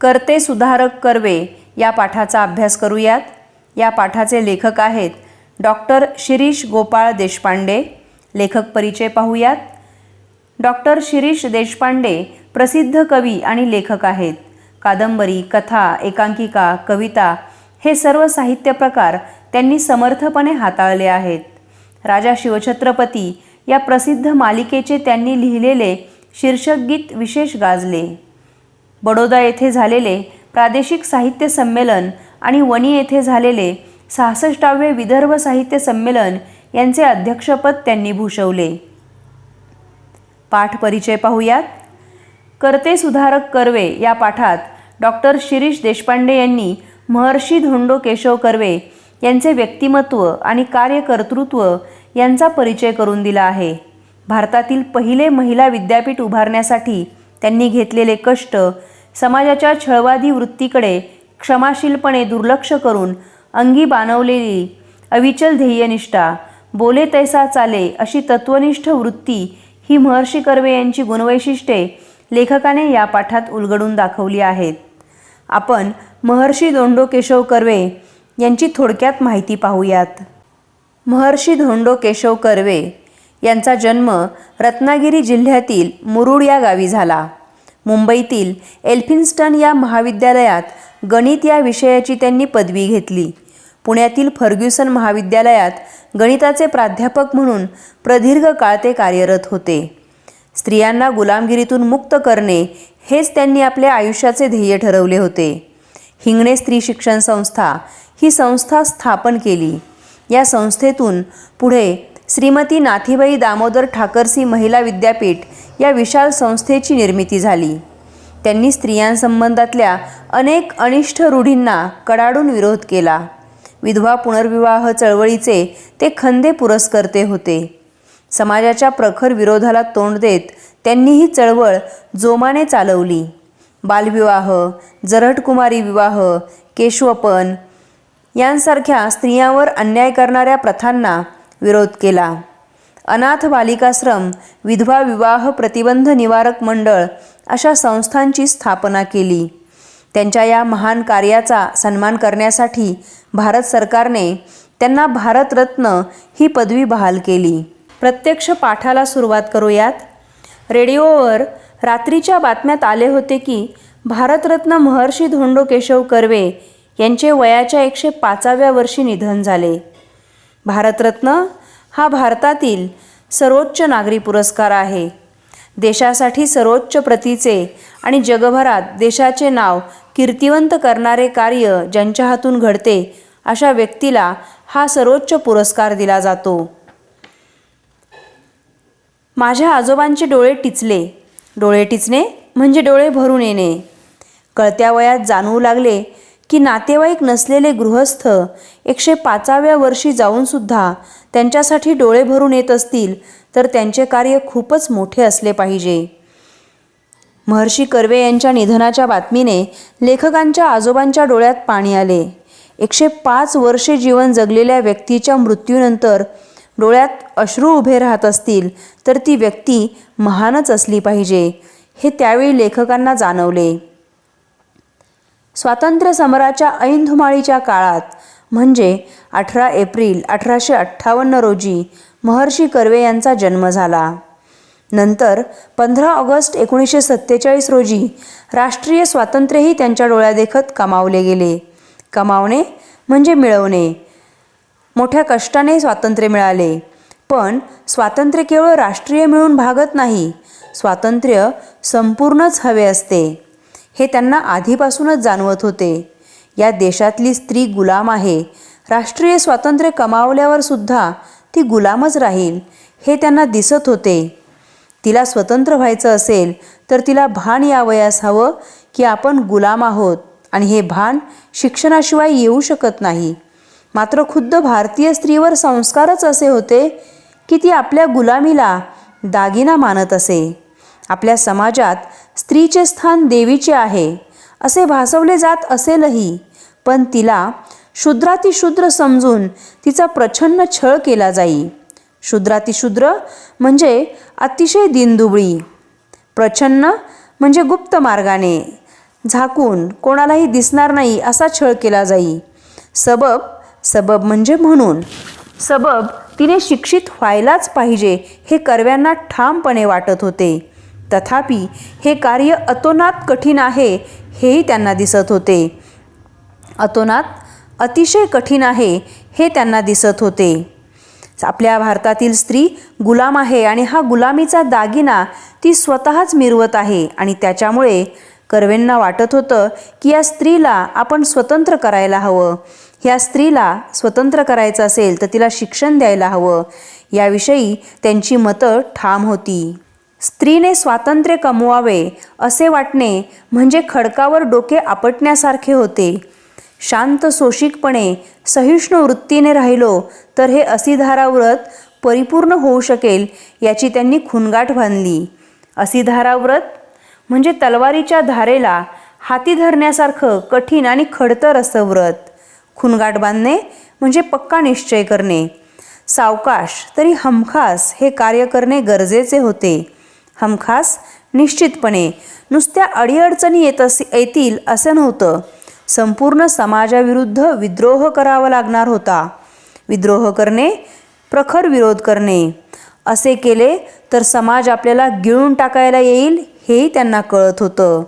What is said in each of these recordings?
करते सुधारक कर्वे या पाठाचा अभ्यास करूयात। या पाठाचे लेखक आहेत डॉक्टर शिरीष गोपाळ देशपांडे। लेखक परिचय पाहूयात। डॉक्टर शिरीष देशपांडे प्रसिद्ध कवी आणि लेखक आहेत। कादंबरी, कथा, एकांकिका, कविता हे सर्व साहित्य प्रकार त्यांनी समर्थपणे हाताळले आहेत। राजा शिवछत्रपती या प्रसिद्ध मालिकेचे त्यांनी लिहिलेले शीर्षक गीत विशेष गाजले। बडोदा येथे झालेले प्रादेशिक साहित्य संमेलन आणि वणी येथे झालेले 66वे विदर्भ साहित्य संमेलन यांचे अध्यक्षपद त्यांनी भूषवले। पाठ परिचय पाहूयात। करते सुधारक कर्वे या पाठात डॉक्टर शिरीष देशपांडे यांनी महर्षी धोंडो केशव कर्वे यांचे व्यक्तिमत्व आणि कार्यकर्तृत्व यांचा परिचय करून दिला आहे। भारतातील पहिले महिला विद्यापीठ उभारण्यासाठी त्यांनी घेतलेले कष्ट, समाजाच्या छळवादी वृत्तीकडे क्षमाशीलपणे दुर्लक्ष करून अंगी बाणवलेली अविचल ध्येयनिष्ठा, बोले तैसा चाले अशी तत्वनिष्ठ वृत्ती ही महर्षी कर्वे यांची गुणवैशिष्ट्ये लेखकाने या पाठात उलगडून दाखवली आहेत। आपण महर्षी धोंडो केशव कर्वे यांची थोडक्यात माहिती पाहूयात। महर्षी धोंडो केशव कर्वे यांचा जन्म रत्नागिरी जिल्ह्यातील मुरुड या गावी झाला। मुंबईतील एल्फिन्स्टन या महाविद्यालयात गणित या विषयाची त्यांनी पदवी घेतली। पुण्यातील फर्ग्युसन महाविद्यालयात गणिताचे प्राध्यापक म्हणून प्रदीर्घ काळ ते कार्यरत होते। स्त्रियांना गुलामगिरीतून मुक्त करणे हेच त्यांनी आपल्या आयुष्याचे ध्येय ठरवले होते। हिंगणे स्त्री शिक्षण संस्था ही संस्था स्थापन केली। या संस्थेतून पुढे श्रीमती नाथीबाई दामोदर ठाकरसी महिला विद्यापीठ या विशाल संस्थेची निर्मिती झाली। त्यांनी स्त्रियांसंबंधातल्या अनेक अनिष्ट रूढींना कडाडून विरोध केला। विधवा पुनर्विवाह चळवळीचे ते खंदे पुरस्कर्ते होते। समाजाच्या प्रखर विरोधाला तोंड देत त्यांनी ही चळवळ जोमाने चालवली। बालविवाह, जरठकुमारी विवाह, केशवपन यांसारख्या स्त्रियांवर अन्याय करणाऱ्या प्रथांना विरोध केला। अनाथ बालिकाश्रम, विधवा विवाह प्रतिबंध निवारक मंडळ अशा संस्थांची स्थापना केली। त्यांच्या या महान कार्याचा सन्मान करण्यासाठी भारत सरकारने त्यांना भारतरत्न ही पदवी बहाल केली। प्रत्यक्ष पाठाला सुरुवात करूयात। रेडिओवर रात्रीच्या बातम्यात आले होते की भारतरत्न महर्षी धोंडो केशव कर्वे यांचे वयाच्या 105व्या वर्षी निधन झाले। भारतरत्न हा भारतातील सर्वोच्च नागरी पुरस्कार आहे। देशासाठी सर्वोच्च प्रतीचे आणि जगभरात देशाचे नाव कीर्तिवंत करणारे कार्य ज्यांच्या हातून घडते अशा व्यक्तीला हा सर्वोच्च पुरस्कार दिला जातो। माझ्या आजोबांचे डोळे टिचले। डोळे टिचणे म्हणजे डोळे भरून येणे। कळत्या वयात जाणवू लागले की नातेवाईक नसलेले गृहस्थ 105व्या वर्षी जाऊनसुद्धा त्यांच्यासाठी डोळे भरून येत असतील तर त्यांचे कार्य खूपच मोठे असले पाहिजे। महर्षी कर्वे यांच्या निधनाच्या बातमीने लेखकांच्या आजोबांच्या डोळ्यात पाणी आले। 105 वर्षे जीवन जगलेल्या व्यक्तीच्या मृत्यूनंतर डोळ्यात अश्रू उभे राहत असतील तर ती व्यक्ती महानच असली पाहिजे हे त्यावेळी लेखकांना जाणवले। स्वातंत्र्य समराच्या ऐनधुमाळीच्या काळात म्हणजे 18 एप्रिल 1858 रोजी महर्षी कर्वे यांचा जन्म झाला। नंतर 15 ऑगस्ट 1947 रोजी राष्ट्रीय स्वातंत्र्यही त्यांच्या डोळ्यादेखत कमावले गेले। कमावणे म्हणजे मिळवणे। मोठ्या कष्टाने स्वातंत्र्य मिळाले, पण स्वातंत्र्य केवळ राष्ट्रीय मिळून भागत नाही, स्वातंत्र्य संपूर्णच हवे असते हे त्यांना आधीपासूनच जाणवत होते। या देशातली स्त्री गुलाम आहे, राष्ट्रीय स्वातंत्र्य कमावल्यावर सुद्धा ती गुलामच राहील हे त्यांना दिसत होते। तिला स्वतंत्र व्हायचं असेल तर तिला भान यावयास हवं की आपण गुलाम आहोत आणि हे भान शिक्षणाशिवाय येऊ शकत नाही। मात्र खुद्द भारतीय स्त्रीवर संस्कारच असे होते की ती आपल्या गुलामीला दागिना मानत असे। आपल्या समाजात स्त्रीचे स्थान देवीचे आहे असे भासवले जात असेलही, पण तिला शूद्रातिशूद्र समजून तिचा प्रच्छन्न छळ केला जाई। शूद्रातिशूद्र म्हणजे अतिशय दीनदुबळी, प्रच्छन्न म्हणजे गुप्त मार्गाने, झाकून कोणालाही दिसणार नाही असा छळ केला जाई. सबब म्हणजे म्हणून. सबब तिने शिक्षित व्हायलाच पाहिजे हे कर्व्यांना ठामपणे वाटत होते. तथापि हे कार्य अतोनात कठीण आहे हेही त्यांना दिसत होते. अतोनात अतिशय कठीण आहे हे त्यांना दिसत होते. आपल्या भारतातील स्त्री गुलाम आहे आणि हा गुलामीचा दागिना ती स्वतःच मिरवत आहे आणि त्याच्यामुळे कर्वेंना वाटत होतं की या स्त्रीला आपण स्वतंत्र करायला हवं. ह्या स्त्रीला स्वतंत्र करायचं असेल तर तिला शिक्षण द्यायला हवं. याविषयी त्यांची मतं ठाम होती. स्त्रीने स्वातंत्र्य कमवावे असे वाटणे म्हणजे खडकावर डोके आपटण्यासारखे होते. शांत सोशिकपणे सहिष्णू वृत्तीने राहिलो तर हे असीधारा व्रत परिपूर्ण होऊ शकेल याची त्यांनी खुणगाठ बांधली. असीधारा व्रत म्हणजे तलवारीच्या धारेला हाती धरण्यासारखं कठीण आणि खडतर असं व्रत. खुणगाठ बांधणे म्हणजे पक्का निश्चय करणे. सावकाश तरी हमखास हे कार्य करणे गरजेचे होते. हमखास निश्चितपणे. नुसत्या अडीअडचणी येतील असं नव्हतं. संपूर्ण समाजाविरुद्ध विद्रोह करावा लागणार होता. विद्रोह करणे, प्रखर विरोध करणे. असे केले तर समाज आपल्याला गिळून टाकायला येईल हेही त्यांना कळत होतं.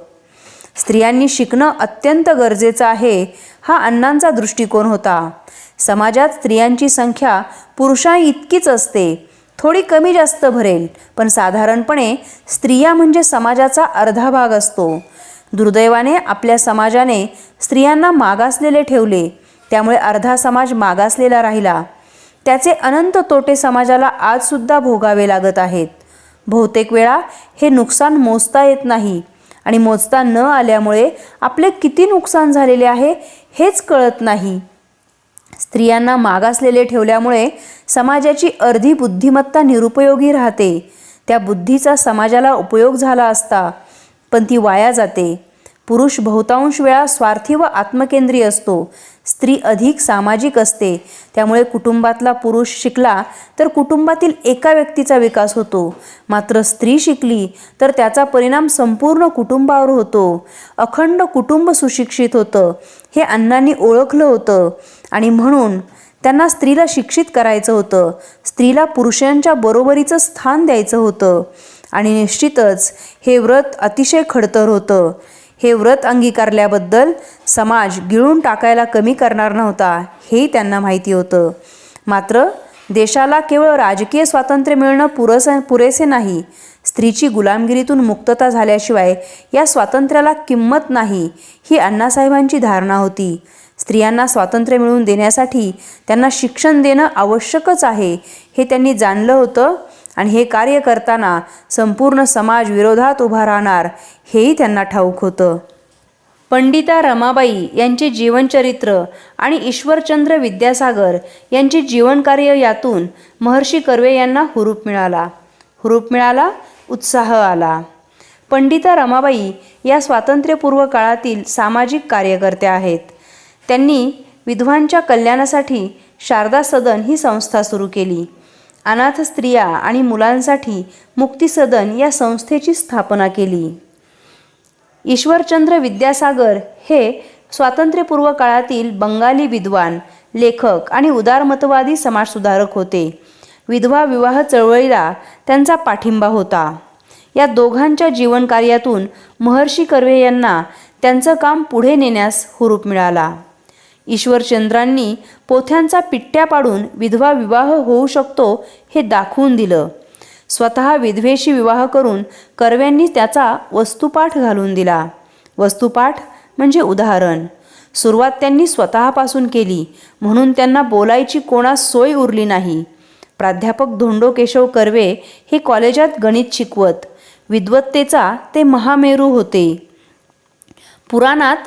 स्त्रियांनी शिकणं अत्यंत गरजेचं आहे हा अण्णांचा दृष्टिकोन होता. समाजात स्त्रियांची संख्या पुरुषांइतकीच असते. थोडी कमी जास्त भरेल पण साधारणपणे स्त्रिया म्हणजे समाजाचा अर्धा भाग असतो. दुर्दैवाने आपल्या समाजाने स्त्रियांना मागासलेले ठेवले. त्यामुळे अर्धा समाज मागासलेला राहिला. त्याचे अनंत तोटे समाजाला आजसुद्धा भोगावे लागत आहेत. बहुतेक वेळा हे नुकसान मोजता येत नाही आणि मोजता न आल्यामुळे आपले किती नुकसान झालेले आहे हेच कळत नाही. स्त्रियांना मागासलेले ठेवल्यामुळे समाजाची अर्धी बुद्धिमत्ता निरुपयोगी राहते. त्या बुद्धीचा समाजाला उपयोग झाला असता पण ती वाया जाते. पुरुष बहुतांश वेळा स्वार्थी व आत्मकेंद्री असतो. स्त्री अधिक सामाजिक असते. त्यामुळे कुटुंबातला पुरुष शिकला तर कुटुंबातील एका व्यक्तीचा विकास होतो. मात्र स्त्री शिकली तर त्याचा परिणाम संपूर्ण कुटुंबावर होतो. अखंड कुटुंब सुशिक्षित होतं हे अण्णांनी ओळखलं होतं आणि म्हणून त्यांना स्त्रीला शिक्षित करायचं होतं. स्त्रीला पुरुषांच्या बरोबरीचं स्थान द्यायचं होतं आणि निश्चितच हे व्रत अतिशय खडतर होतं. हे व्रत अंगीकारल्याबद्दल समाज गिळून टाकायला कमी करणार नव्हता हेही त्यांना माहिती होतं. मात्र देशाला केवळ राजकीय स्वातंत्र्य मिळणं पुरेसे नाही. स्त्रीची गुलामगिरीतून मुक्तता झाल्याशिवाय या स्वातंत्र्याला किंमत नाही ही अण्णासाहेबांची धारणा होती. स्त्रियांना स्वातंत्र्य मिळवून देण्यासाठी त्यांना शिक्षण देणं आवश्यकच आहे हे त्यांनी जाणलं होतं आणि हे कार्य करताना संपूर्ण समाज विरोधात उभा राहणार हेही त्यांना ठाऊक होतं. पंडिता रमाबाई यांचे जीवनचरित्र आणि ईश्वरचंद्र विद्यासागर यांचे जीवनकार्य यातून महर्षी कर्वे यांना हुरूप मिळाला, उत्साह आला. पंडिता रमाबाई या स्वातंत्र्यपूर्व काळातील सामाजिक कार्यकर्त्या आहेत. त्यांनी विधवांच्या कल्याणासाठी शारदा सदन ही संस्था सुरू केली. अनाथ स्त्रिया आणि मुलांसाठी मुक्ती सदन या संस्थेची स्थापना केली. ईश्वरचंद्र विद्यासागर हे स्वातंत्र्यपूर्व काळातील बंगाली विद्वान, लेखक आणि उदारमतवादी समाजसुधारक होते. विधवा विवाह चळवळीला त्यांचा पाठिंबा होता. या दोघांच्या जीवनकार्यातून महर्षी कर्वे यांना त्यांचं काम पुढे नेण्यास हुरूप मिळाला. ईश्वरचंद्रांनी पोथ्यांचा पिट्ट्या पाडून विधवा विवाह होऊ शकतो हे दाखवून दिलं. स्वतः विधवेशी विवाह करून कर्व्यांनी त्याचा वस्तुपाठ घालून दिला. वस्तुपाठ म्हणजे उदाहरण. सुरुवात त्यांनी स्वतःपासून केली म्हणून त्यांना बोलायची कोणास सोय उरली नाही. प्राध्यापक धोंडो केशव कर्वे हे कॉलेजात गणित शिकवत. विद्वत्तेचा ते महामेरू होते. पुराणात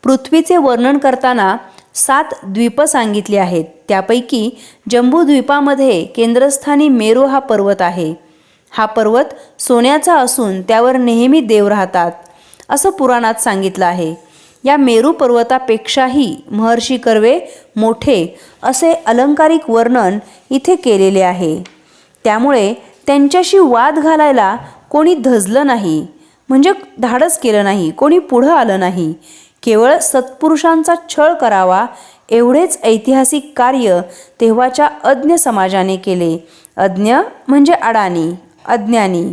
पृथ्वीचे वर्णन करताना 7 द्वीप सांगितले आहेत. त्यापैकी जंबूद्वीपामध्ये केंद्रस्थानी मेरू हा पर्वत आहे. हा पर्वत सोन्याचा असून त्यावर नेहमी देव राहतात असं पुराणात सांगितलं आहे. या मेरू पर्वतापेक्षाही महर्षी कर्वे मोठे असे अलंकारिक वर्णन इथे केलेले आहे. त्यामुळे त्यांच्याशी वाद घालायला कोणी धजलं नाही. म्हणजे धाडस केलं नाही, कोणी पुढं आलं नाही. केवळ सत्पुरुषांचा छळ करावा एवढेच ऐतिहासिक कार्य तेव्हाच्या अज्ञ समाजाने केले. अज्ञ म्हणजे अडाणी, अज्ञानी.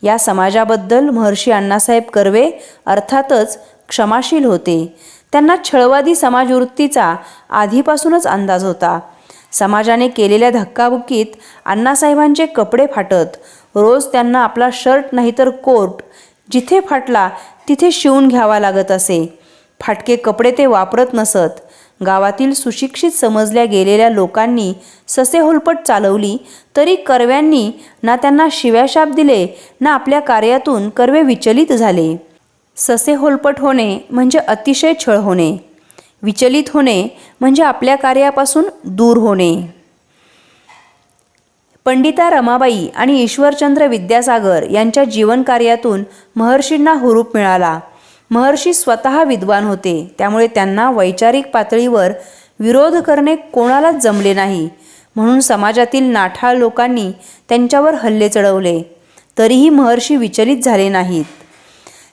या समाजाबद्दल महर्षी अण्णासाहेब कर्वे अर्थातच क्षमाशील होते. त्यांना छळवादी समाजवृत्तीचा आधीपासूनच अंदाज होता. समाजाने केलेल्या धक्काबुक्कीत अण्णासाहेबांचे कपडे फाटत. रोज त्यांना आपला शर्ट नाहीतर कोट जिथे फाटला तिथे शिवून घ्यावा लागत असे. फाटके कपडे ते वापरत नसत. गावातील सुशिक्षित समजल्या गेलेल्या लोकांनी ससेहोलपट चालवली तरी कर्व्यांनी ना त्यांना शिव्याशाप दिले ना आपल्या कार्यातून कर्वे विचलित झाले. ससेहोलपट होणे म्हणजे अतिशय छळ होणे. विचलित होणे म्हणजे आपल्या कार्यापासून दूर होणे. पंडिता रमाबाई आणि ईश्वरचंद्र विद्यासागर यांच्या जीवनकार्यातून महर्षींना हुरूप मिळाला. महर्षी स्वतः विद्वान होते, त्यामुळे त्यांना वैचारिक पातळीवर विरोध करणे कोणालाच जमले नाही. म्हणून समाजातील नाठाळ लोकांनी त्यांच्यावर हल्ले चढवले तरीही महर्षी विचलित झाले नाहीत.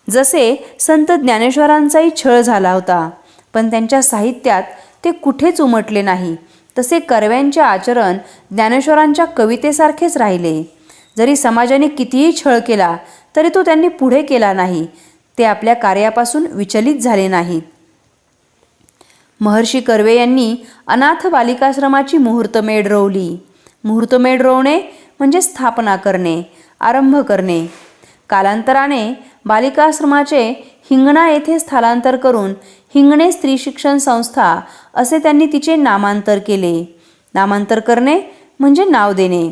जसे संत ज्ञानेश्वरांचाही छळ झाला होता, पण त्यांच्या साहित्यात ते कुठेच उमटले नाही. तसे कर्व्यांचे आचरण ज्ञानेश्वरांच्या कवितेसारखेच राहिले. जरी समाजाने कितीही छळ केला तरी तो त्यांनी पुढे केला नाही. ते आपल्या कार्यापासून विचलित झाले नाहीत. महर्षी कर्वे यांनी अनाथ बालिकाश्रमाची मुहूर्तमेढ रोवली. मुहूर्तमेढ रोवणे म्हणजे स्थापना करणे, आरंभ करणे. कालांतराने बालिकाश्रमाचे हिंगणा येथे स्थलांतर करून हिंगणे स्त्री शिक्षण संस्था असे त्यांनी तिचे नामांतर केले. नामांतर करणे म्हणजे नाव देणे.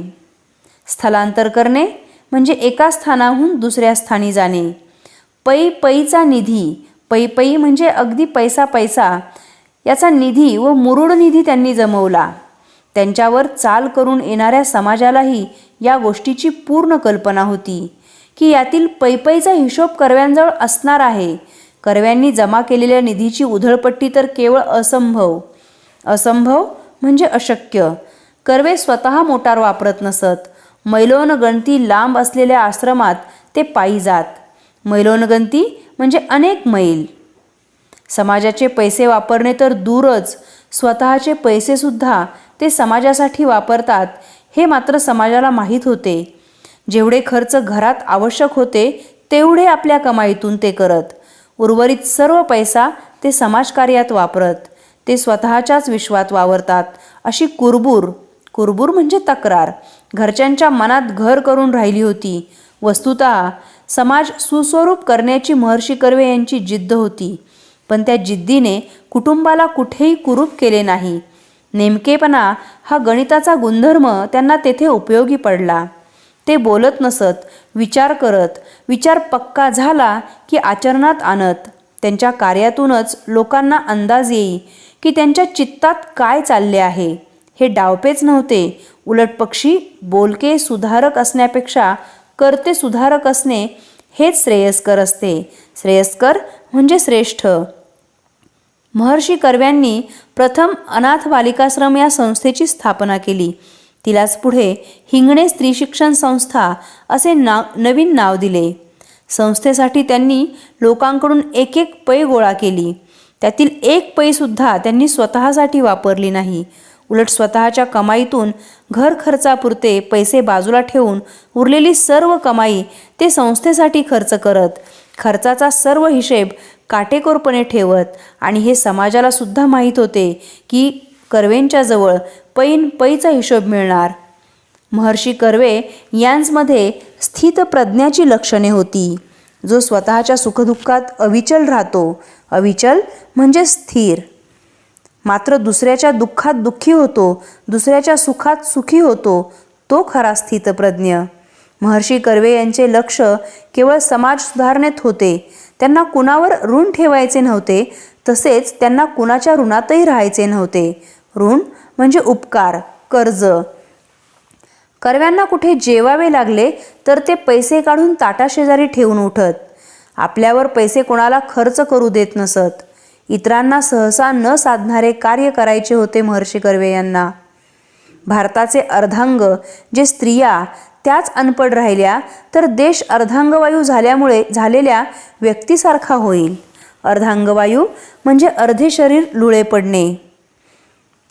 स्थलांतर करणे म्हणजे एका स्थानाहून दुसऱ्या स्थानी जाणे. पै पैचा निधी, पै पै म्हणजे अगदी पैसा पैसा याचा निधी व मुरुड निधी त्यांनी जमवला. त्यांच्यावर चाल करून येणाऱ्या समाजालाही या गोष्टीची पूर्ण कल्पना होती की यातील पैपैचा हिशोब कर्व्यांजवळ असणार आहे. कर्व्यांनी जमा केलेल्या निधीची उधळपट्टी तर केवळ असंभव. असंभव म्हणजे अशक्य. कर्वे स्वतः मोटार वापरत नसत. मैलोनगणती लांब असलेल्या आश्रमात ते पायी जात. मैलोनगणती म्हणजे अनेक मैल. समाजाचे पैसे वापरणे तर दूरच, स्वतःचे पैसेसुद्धा ते समाजासाठी वापरतात हे मात्र समाजाला माहीत होते. जेवढे खर्च घरात आवश्यक होते तेवढे आपल्या कमाईतून ते करत. उर्वरित सर्व पैसा ते समाजकार्यात वापरत. ते स्वतःच्याच विश्वात वावरतात अशी कुरबूर, कुरबूर म्हणजे तक्रार, घरच्यांच्या मनात घर करून राहिली होती. वस्तुतः समाज सुस्वरूप करण्याची महर्षी कर्वे यांची जिद्द होती, पण त्या जिद्दीने कुटुंबाला कुठेही कुरूप केले नाही. नेमकेपणा हा गणिताचा गुणधर्म त्यांना तेथे उपयोगी पडला. ते बोलत नसत, विचार करत. विचार पक्का झाला की आचरणात आणत. त्यांच्या कार्यातूनच लोकांना अंदाज येई की त्यांच्या चित्तात काय चालले आहे. हे डावपेच नव्हते, उलट पक्षी बोलके सुधारक असण्यापेक्षा करते सुधारक असणे हेच श्रेयस्कर असते. श्रेयस्कर म्हणजे श्रेष्ठ. महर्षी कर्व्यांनी प्रथम अनाथ बालिकाश्रम या संस्थेची स्थापना केली. तिलाच पुढे हिंगणे स्त्री शिक्षण संस्था असे नवीन नाव दिले. संस्थेसाठी त्यांनी लोकांकडून एक एक पै गोळा केली. त्यातील एक पैसुद्धा त्यांनी स्वतःसाठी वापरली नाही. उलट स्वतःच्या कमाईतून घर खर्चापुरते पैसे बाजूला ठेवून उरलेली सर्व कमाई ते संस्थेसाठी खर्च करत. खर्चाचा सर्व हिशेब काटेकोरपणे ठेवत. आणि हे समाजाला सुद्धा माहीत होते की कर्वेंच्याजवळ पैन पैचा हिशोब मिळणार. महर्षी कर्वे यांमध्ये स्थितप्रज्ञाची लक्षणे होती. जो स्वतःच्या सुखदुःखात अविचल राहतो, अविचल म्हणजे स्थिर, मात्र दुसऱ्याच्या दुःखात दुःखी होतो, दुसऱ्याच्या सुखात सुखी होतो, तो खरा स्थितप्रज्ञ. महर्षी कर्वे यांचे लक्ष केवळ समाज सुधारणेत होते. त्यांना कुणावर ऋण ठेवायचे नव्हते, तसेच त्यांना कुणाच्या ऋणातही राहायचे नव्हते. ऋण म्हणजे उपकार, कर्ज. कर्व्यांना कुठे जेवावे लागले तर ते पैसे काढून ताटाशेजारी ठेवून उठत. आपल्यावर पैसे कोणाला खर्च करू देत नसत. इतरांना सहसा न साधणारे कार्य करायचे होते महर्षी कर्वे यांना. भारताचे अर्धांग जे स्त्रिया त्याच अनपढ राहिल्या तर देश अर्धांगवायू झाल्यामुळे झालेल्या व्यक्तीसारखा होईल. अर्धांगवायू म्हणजे अर्धे शरीर लुळे पडणे.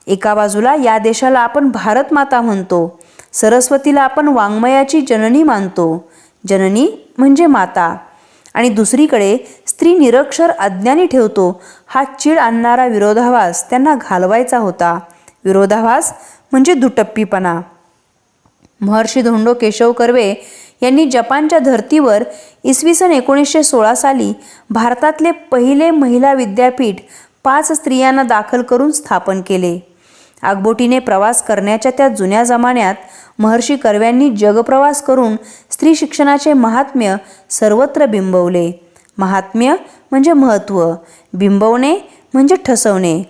एका बाजूला या देशाला आपण भारत माता म्हणतो, सरस्वतीला आपण वाङ्मयाची जननी मानतो, जननी म्हणजे माता, आणि दुसरीकडे स्त्री निरक्षर अज्ञानी ठेवतो. हा चीड आणणारा विरोधाभास त्यांना घालवायचा होता. विरोधाभास म्हणजे दुटप्पीपणा. महर्षी धोंडो केशव कर्वे यांनी जपानच्या धर्तीवर इसवी सन 1916 साली भारतातले पहिले महिला विद्यापीठ 5 स्त्रियांना दाखल करून स्थापन केले. आगबोटीने प्रवास करण्याच्या त्या जुन्या जमान्यात महर्षी कर्व्यांनी जगप्रवास करून स्त्री शिक्षणाचे महात्म्य सर्वत्र बिंबवले. महात्म्य म्हणजे महत्त्व, बिंबवणे म्हणजे ठसवणे.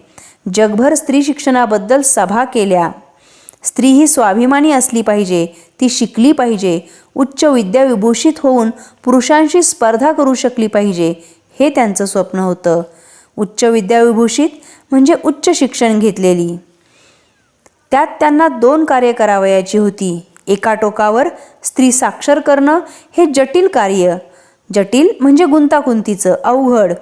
जगभर स्त्री शिक्षणाबद्दल सभा केल्या. स्त्री ही स्वाभिमानी असली पाहिजे, ती शिकली पाहिजे, उच्च विद्याविभूषित होऊन पुरुषांशी स्पर्धा करू शकली पाहिजे, हे त्यांचं स्वप्न होतं. उच्च विद्याविभूषित म्हणजे उच्च शिक्षण घेतलेली. त्यात त्यांना 2 कार्य करावयाची होती. एका टोकावर स्त्री साक्षर करणं हे जटिल कार्य, जटिल म्हणजे गुंतागुंतीचं, अवघड,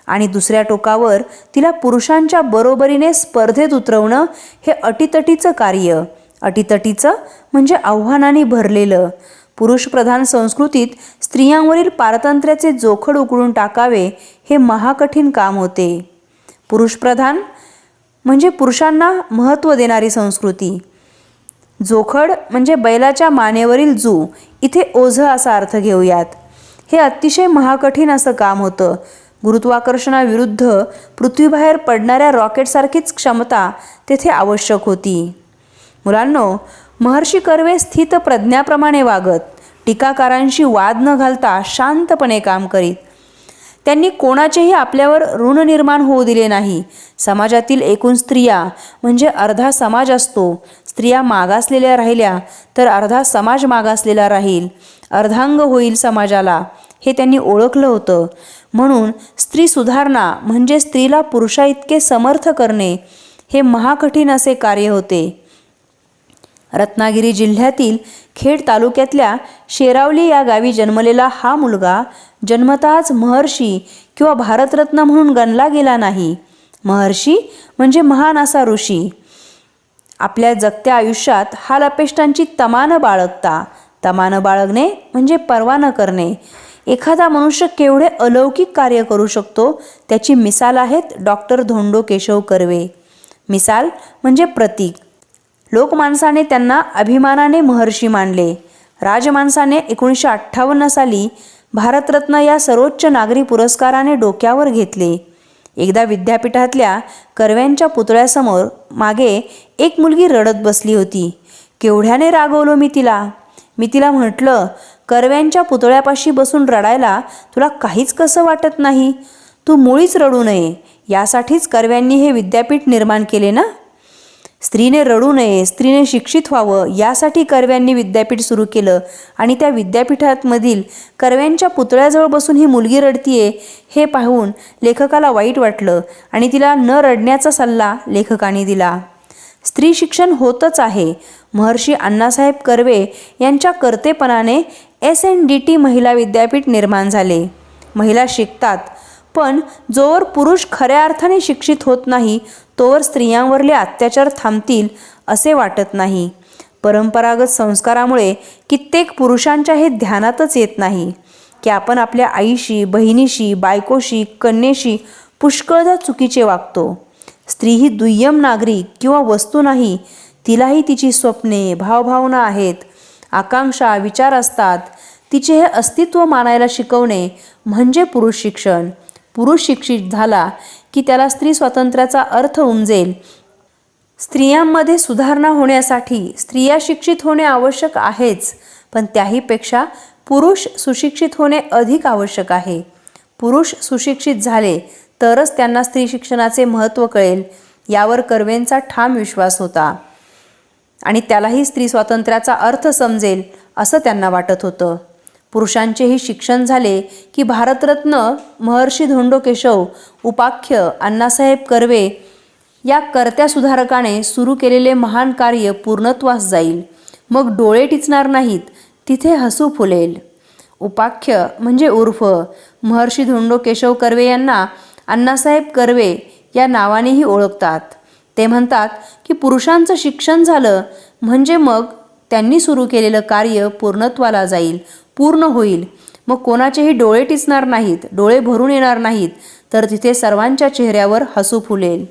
आणि दुसऱ्या टोकावर तिला पुरुषांच्या बरोबरीने स्पर्धेत उतरवणं हे अटीतटीचं कार्य. अटीतटीचं म्हणजे आव्हानांनी भरलेलं. पुरुषप्रधान संस्कृतीत स्त्रियांवरील पारतंत्र्याचे जोखड उकळून टाकावे हे महाकठीण काम होते. पुरुषप्रधान म्हणजे पुरुषांना महत्त्व देणारी संस्कृती. जोखड म्हणजे बैलाच्या मानेवरील जू, इथे ओझं असा अर्थ घेऊयात. हे अतिशय महाकठीण असं काम होतं. गुरुत्वाकर्षणाविरुद्ध पृथ्वीबाहेर पडणाऱ्या रॉकेटसारखीच क्षमता तेथे आवश्यक होती. मुलांनो, महर्षी कर्वे स्थित प्रज्ञाप्रमाणे वागत, टीकाकारांशी वाद न घालता शांतपणे काम करीत. त्यांनी कोणाचेही आपल्यावर ऋण निर्माण होऊ दिले नाही. समाजातील एकूण स्त्रिया म्हणजे अर्धा समाज असतो. स्त्रिया मागासलेल्या राहिल्या तर अर्धा समाज मागासलेला राहील, अर्धांग होईल समाजाला, हे त्यांनी ओळखलं होतं. म्हणून स्त्री सुधारणा म्हणजे स्त्रीला पुरुषाइतके समर्थ करणे हे महाकठीण असे कार्य होते. रत्नागिरी जिल्ह्यातील खेड तालुक्यातल्या शेरावली या गावी जन्मलेला हा मुलगा जन्मतःच महर्षी किंवा भारतरत्न म्हणून गणला गेला नाही. महर्षी म्हणजे महान असा ऋषी. आपल्या जगत्या आयुष्यात हालअपेष्टांची तमानं बाळगता. तमानं बाळगणे म्हणजे पर्वा न करणे. एखादा मनुष्य केवढे अलौकिक कार्य करू शकतो त्याची मिसाल आहेत डॉक्टर धोंडो केशव कर्वे. मिसाल म्हणजे प्रतीक. लोकमानसाने त्यांना अभिमानाने महर्षी मानले. राजमानसाने 1958 साली भारतरत्न या सर्वोच्च नागरी पुरस्काराने डोक्यावर घेतले. एकदा विद्यापीठातल्या कर्व्यांच्या पुतळ्यासमोर मागे एक मुलगी रडत बसली होती. केवढ्याने रागवलो मी तिला म्हटलं, कर्व्यांच्या पुतळ्यापाशी बसून रडायला तुला काहीच कसं वाटत नाही? तू मुळीच रडू नये, यासाठीच कर्व्यांनी हे विद्यापीठ निर्माण केले ना. स्त्रीने रडू नये, स्त्रीने शिक्षित व्हावं, यासाठी कर्व्यांनी विद्यापीठ सुरू केलं. आणि त्या विद्यापीठामधील कर्व्यांच्या पुतळ्याजवळ बसून ही मुलगी रडतीये हे पाहून लेखकाला वाईट वाटलं आणि तिला न रडण्याचा सल्ला लेखकाने दिला. स्त्री शिक्षण होतच आहे. महर्षी अण्णासाहेब कर्वे यांच्या कर्तेपणाने SNDT महिला विद्यापीठ निर्माण झाले. महिला शिकतात, पण जोवर पुरुष खऱ्या अर्थाने शिक्षित होत नाही तोवर स्त्रियांवरले अत्याचार थांबतील असे वाटत नाही. परंपरागत संस्कारामुळे कित्येक पुरुषांच्या हे ध्यानातच येत नाही की आपण आपल्या आईशी, बहिणीशी, बायकोशी, कन्येशी पुष्कळदा चुकीचे वागतो. स्त्री ही दुय्यम नागरिक किंवा वस्तू नाही. तिलाही तिची स्वप्ने, भावभावना आहेत, आकांक्षा, विचार असतात. तिचे हे अस्तित्व मानायला शिकवणे म्हणजे पुरुष शिक्षण. पुरुष शिक्षित झाला की त्याला स्त्री स्वातंत्र्याचा अर्थ उमजेल. स्त्रियांमध्ये सुधारणा होण्यासाठी स्त्रिया शिक्षित होणे आवश्यक आहेच, पण त्याहीपेक्षा पुरुष सुशिक्षित होणे अधिक आवश्यक आहे. पुरुष सुशिक्षित झाले तरच त्यांना स्त्री शिक्षणाचे महत्त्व कळेल, यावर कर्वेंचा ठाम विश्वास होता. आणि त्यालाही स्त्री स्वातंत्र्याचा अर्थ समजेल असं त्यांना वाटत होतं. पुरुषांचेही शिक्षण झाले की भारतरत्न महर्षी धोंडो केशव उपाख्य अण्णासाहेब कर्वे या कर्त्या सुधारकाने सुरू केलेले महान कार्य पूर्णत्वास जाईल. मग डोळे टिचणार नाहीत, तिथे हसू फुलेल. उपाख्य म्हणजे उर्फ महर्षी धोंडो केशव कर्वे यांना अण्णासाहेब कर्वे या नावानेही ओळखतात. ते म्हणतात की पुरुषांचं शिक्षण झालं म्हणजे मग त्यांनी सुरू केलेलं कार्य पूर्णत्वाला जाईल, पूर्ण होईल. मग कोणाचेही डोळे टिचणार नाहीत, डोळे भरून येणार नाहीत, तर तिथे सर्वांच्या चेहऱ्यावर हसू फुलेल.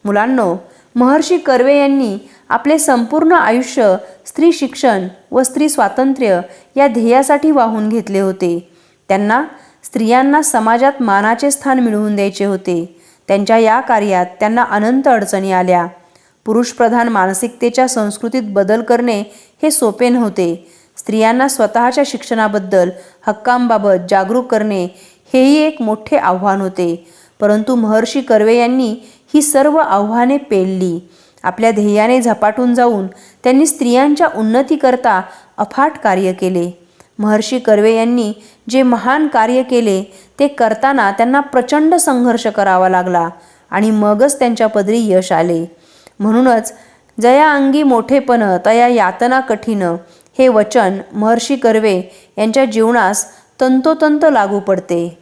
मुलांनो, महर्षी कर्वे यांनी आपले संपूर्ण आयुष्य स्त्री शिक्षण व स्त्री स्वातंत्र्य या ध्येयासाठी वाहून घेतले होते. त्यांना स्त्रियांना समाजात मानाचे स्थान मिळवून द्यायचे होते. त्यांच्या या कार्यात त्यांना अनंत अडचणी आल्या. पुरुषप्रधान मानसिकतेच्या संस्कृतीत बदल करणे हे सोपे नव्हते. स्त्रियांना स्वतःच्या शिक्षणाबद्दल, हक्कांबाबत जागरूक करणे हेही एक मोठे आव्हान होते. परंतु महर्षी कर्वे यांनी ही सर्व आव्हाने पेलली. आपल्या ध्येयाने झपाटून जाऊन त्यांनी स्त्रियांच्या उन्नतीकरता अफाट कार्य केले. महर्षी कर्वे यांनी जे महान कार्य केले ते करताना त्यांना प्रचंड संघर्ष करावा लागला आणि मगच त्यांच्या पदरी यश आले. म्हणूनच जया अंगी मोठेपण तया यातना कठीण हे वचन महर्षी कर्वे यांच्या जीवनास तंतोतंत लागू पडते.